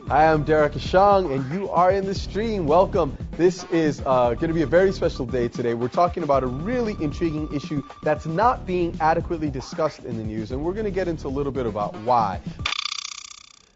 Hi, I'm Derek Ashang, and you are in the stream. Welcome. This is going to be a very special day today. We're talking about a really intriguing issue that's not being adequately discussed in the news, and we're going to get into a little bit about why.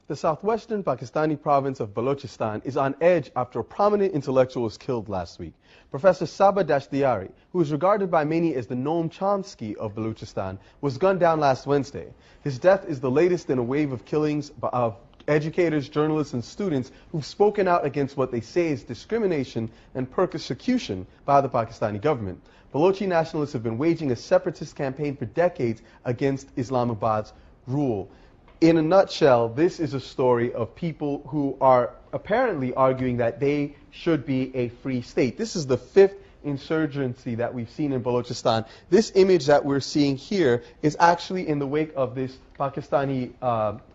The southwestern Pakistani province of Balochistan is on edge after a prominent intellectual was killed last week. Professor Saba Dashtiyari, who is regarded by many as the Noam Chomsky of Balochistan, was gunned down last Wednesday. His death is the latest in a wave of killings of educators, journalists, and students who've spoken out against what they say is discrimination and persecution by the Pakistani government. Balochi nationalists have been waging a separatist campaign for decades against Islamabad's rule. In a nutshell, this is a story of people who are apparently arguing that they should be a free state. This is the fifth insurgency that we've seen in Balochistan. This image that we're seeing here is actually in the wake of this Pakistani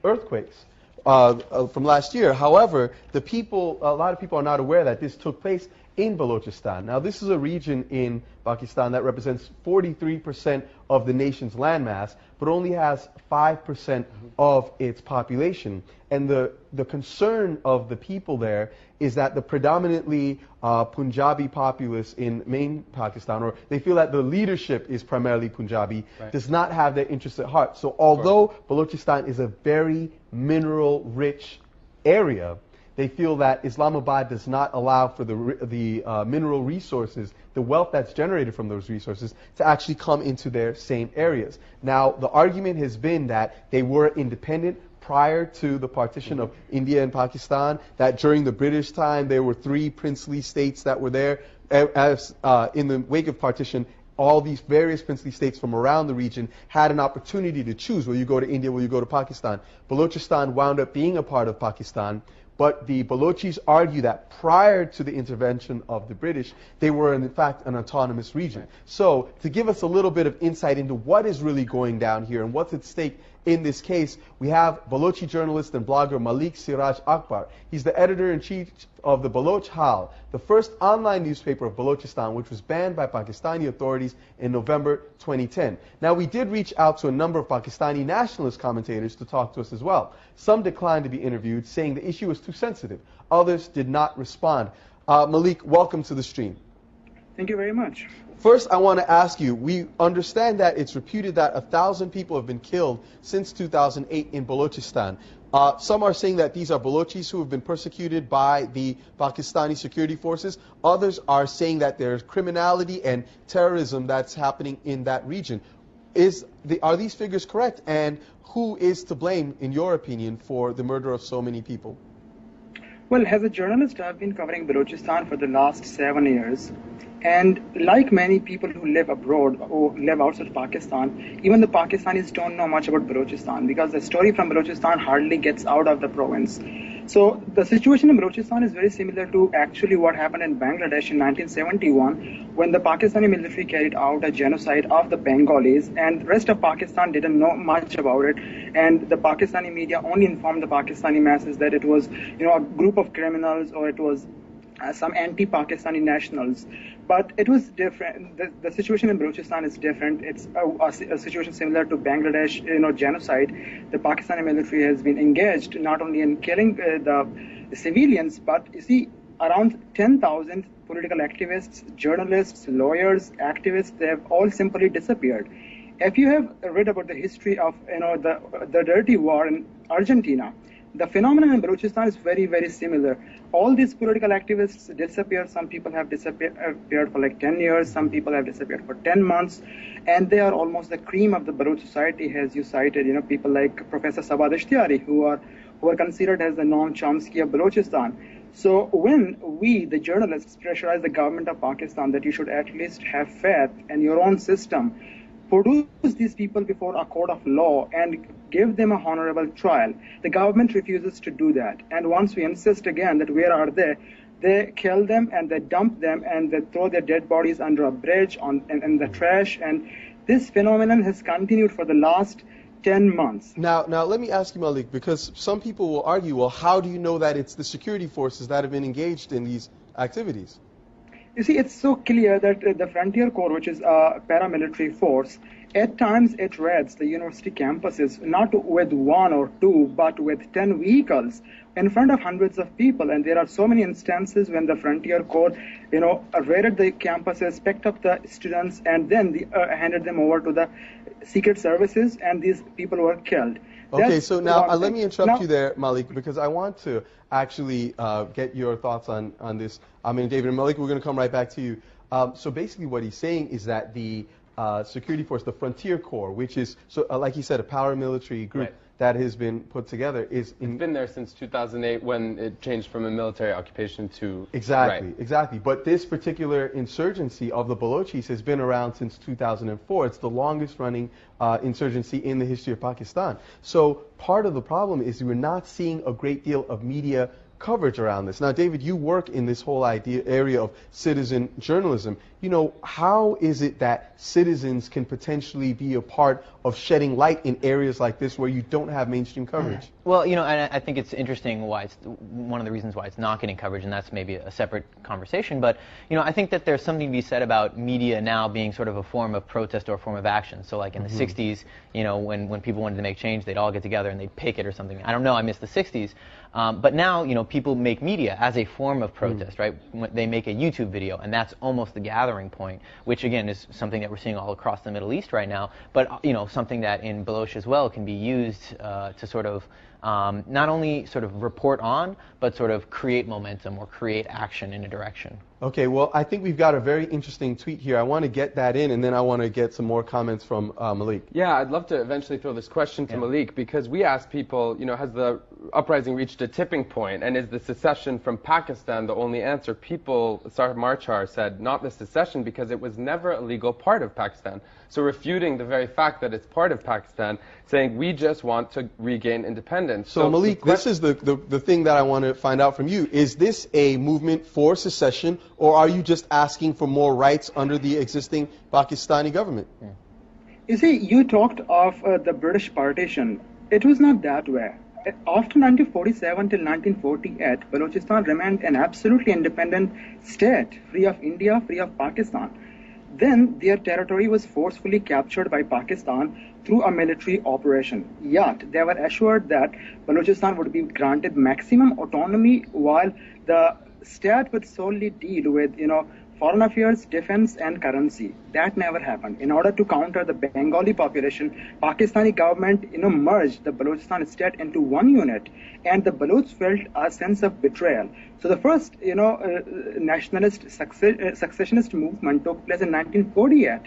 earthquakes from last year. However, a lot of people are not aware that this took place in Balochistan. Now, this is a region in Pakistan that represents 43% of the nation's landmass, but only has 5% of its population. And the concern of the people there is that the predominantly Punjabi populace in main Pakistan, or they feel that the leadership is primarily Punjabi, does not have their interests at heart. So although Balochistan is a very mineral-rich area, they feel that Islamabad does not allow for the mineral resources, the wealth that's generated from those resources, to actually come into their same areas. Now, the argument has been that they were independent prior to the partition of India and Pakistan, that during the British time there were 3 princely states that were there. As in the wake of partition, all these various princely states from around the region had an opportunity to choose, will you go to India, will you go to Pakistan. Balochistan wound up being a part of Pakistan, but the Balochis argue that prior to the intervention of the British, they were in fact an autonomous region. So to give us a little bit of insight into what is really going down here and what's at stake in this case, we have Balochi journalist and blogger Malik Siraj Akbar. He's the editor-in-chief of the Baloch Hal, the first online newspaper of Balochistan, which was banned by Pakistani authorities in November 2010. Now, we did reach out to a number of Pakistani nationalist commentators to talk to us as well. Some declined to be interviewed, saying the issue was too sensitive. Others did not respond. Malik, welcome to the stream. Thank you very much. First, I want to ask you, we understand that it's reputed that 1,000 people have been killed since 2008 in Balochistan. Some are saying that these are Balochis who have been persecuted by the Pakistani security forces. Others are saying that there's criminality and terrorism that's happening in that region. Are these figures correct? And who is to blame, in your opinion, for the murder of so many people? Well, as a journalist, I've been covering Balochistan for the last 7 years. And like many people who live abroad or live outside Pakistan, even the Pakistanis don't know much about Balochistan because the story from Balochistan hardly gets out of the province. So the situation in Balochistan is very similar to actually what happened in Bangladesh in 1971 when the Pakistani military carried out a genocide of the Bengalis, and the rest of Pakistan didn't know much about it, and the Pakistani media only informed the Pakistani masses that it was, a group of criminals, or it was some anti-Pakistani nationals. But it was different. The situation in Balochistan is different. It's a situation similar to Bangladesh, genocide. The Pakistani military has been engaged not only in killing the civilians, but you see, around 10,000 political activists, journalists, lawyers, activists, they have all simply disappeared. If you have read about the history of the dirty war in Argentina, the phenomenon in Balochistan is very, very similar. All these political activists disappear. Some people have disappeared for like 10 years. Some people have disappeared for 10 months. And they are almost the cream of the Baloch society, as you cited, people like Professor Saba Dashtiyari, who are considered as the Noam Chomsky of Balochistan. So when we, the journalists, pressurize the government of Pakistan that you should at least have faith in your own system, produce these people before a court of law and give them a honorable trial, the government refuses to do that. And once we insist again that where are they kill them and they dump them and they throw their dead bodies under a bridge in the trash. And this phenomenon has continued for the last 10 months. Now let me ask you, Malik, because some people will argue, well, how do you know that it's the security forces that have been engaged in these activities? You see, it's so clear that the Frontier Corps, which is a paramilitary force, At times, it raids the university campuses not with one or two, but with 10 vehicles in front of hundreds of people. And there are so many instances when the Frontier Corps, raided the campuses, picked up the students, and then handed them over to the secret services, and these people were killed. Okay, so now let me interrupt you there, Malik, because I want to actually get your thoughts on this. I mean, David and Malik, we're going to come right back to you. So basically what he's saying is that the security force, the Frontier Corps, which is, like he said, a paramilitary group that has been put together, it's been there since 2008 when it changed from a military occupation to... Exactly. But this particular insurgency of the Balochis has been around since 2004. It's the longest running insurgency in the history of Pakistan. So part of the problem is we're not seeing a great deal of media coverage around this. Now, David, you work in this whole area of citizen journalism. How is it that citizens can potentially be a part of shedding light in areas like this where you don't have mainstream coverage? Well, and I think it's interesting why it's one of the reasons why it's not getting coverage, and that's maybe a separate conversation. But I think that there's something to be said about media now being sort of a form of protest or a form of action. So, like in the '60s, when people wanted to make change, they'd all get together and they'd picket or something. I don't know. I miss the '60s. But now, people make media as a form of protest, right? They make a YouTube video, and that's almost the gathering point, which again is something that we're seeing all across the Middle East right now. But something that in Baloch as well can be used to sort of not only sort of report on, but sort of create momentum or create action in a direction. Okay, well, I think we've got a very interesting tweet here. I want to get that in, and then I want to get some more comments from Malik. Yeah, I'd love to eventually throw this question to Malik, because we asked people, has the uprising reached a tipping point, and is the secession from Pakistan the only answer? People, Sar Marchar said, not the secession, because it was never a legal part of Pakistan. So refuting the very fact that it's part of Pakistan, saying we just want to regain independence. So Malik, this is the thing that I want to find out from you. Is this a movement for secession, or are you just asking for more rights under the existing Pakistani government? You see, you talked of the British partition. It was not that way. After 1947 till 1948, Balochistan remained an absolutely independent state, free of India, free of Pakistan. Then their territory was forcefully captured by Pakistan through a military operation. Yet they were assured that Balochistan would be granted maximum autonomy, while the state would solely deal with, foreign affairs, defense, and currency. That never happened. In order to counter the Bengali population, Pakistani government, merged the Balochistan state into one unit, and the Balochs felt a sense of betrayal. So the first, nationalist successionist movement took place in 1948,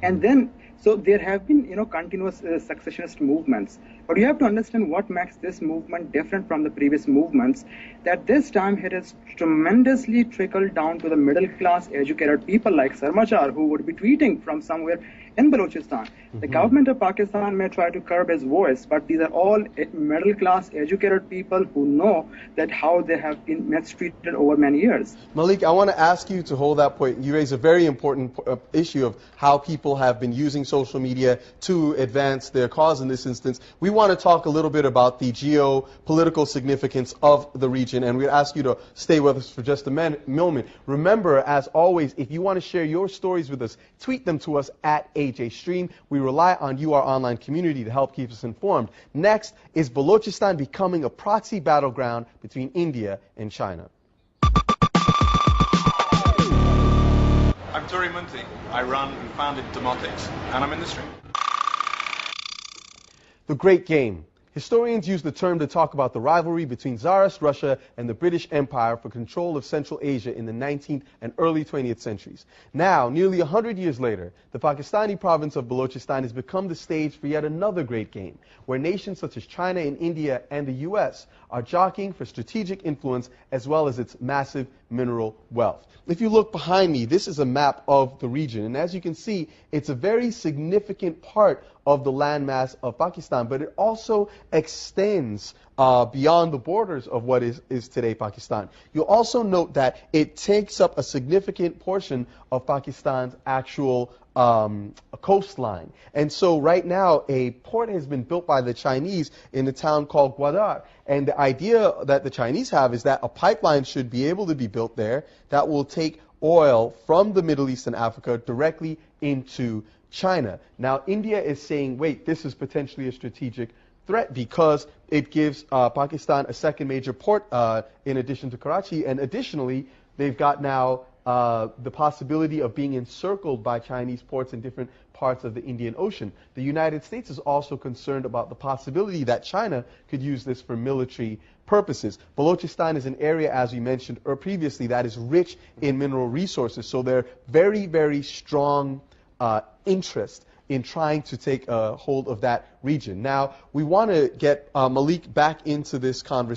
and then. So there have been, continuous successionist movements. But you have to understand what makes this movement different from the previous movements, that this time it has tremendously trickled down to the middle class educated people like Sarmachar, who would be tweeting from somewhere in Balochistan. The government of Pakistan may try to curb his voice, but these are all middle class educated people who know that how they have been mistreated over many years. Malik, I want to ask you to hold that point. You raise a very important issue of how people have been using social media to advance their cause in this instance. We want to talk a little bit about the geopolitical significance of the region, and we ask you to stay with us for just a moment. Remember, as always, if you want to share your stories with us, tweet them to us at AJStream. We rely on you, our online community, to help keep us informed. Next, is Balochistan becoming a proxy battleground between India and China? I'm Turi Munti. I run and founded Demotics, and I'm in the stream. The Great Game. Historians use the term to talk about the rivalry between Tsarist Russia and the British Empire for control of Central Asia in the 19th and early 20th centuries. Now, nearly 100 years later, the Pakistani province of Balochistan has become the stage for yet another great game, where nations such as China and India and the US are jockeying for strategic influence as well as its massive mineral wealth. If you look behind me, this is a map of the region, and as you can see, it's a very significant part of the landmass of Pakistan, but it also extends beyond the borders of what is today Pakistan. You'll also note that it takes up a significant portion of Pakistan's actual coastline. And so right now, a port has been built by the Chinese in a town called Gwadar. And the idea that the Chinese have is that a pipeline should be able to be built there that will take oil from the Middle East and Africa directly into China. Now, India is saying, wait, this is potentially a strategic threat because it gives Pakistan a second major port in addition to Karachi, and additionally, they've got now the possibility of being encircled by Chinese ports in different parts of the Indian Ocean. The United States is also concerned about the possibility that China could use this for military purposes. Balochistan is an area, as we mentioned previously, that is rich in mineral resources, so they're very, very strong interest in trying to take hold of that region. Now, we want to get Malik back into this conversation.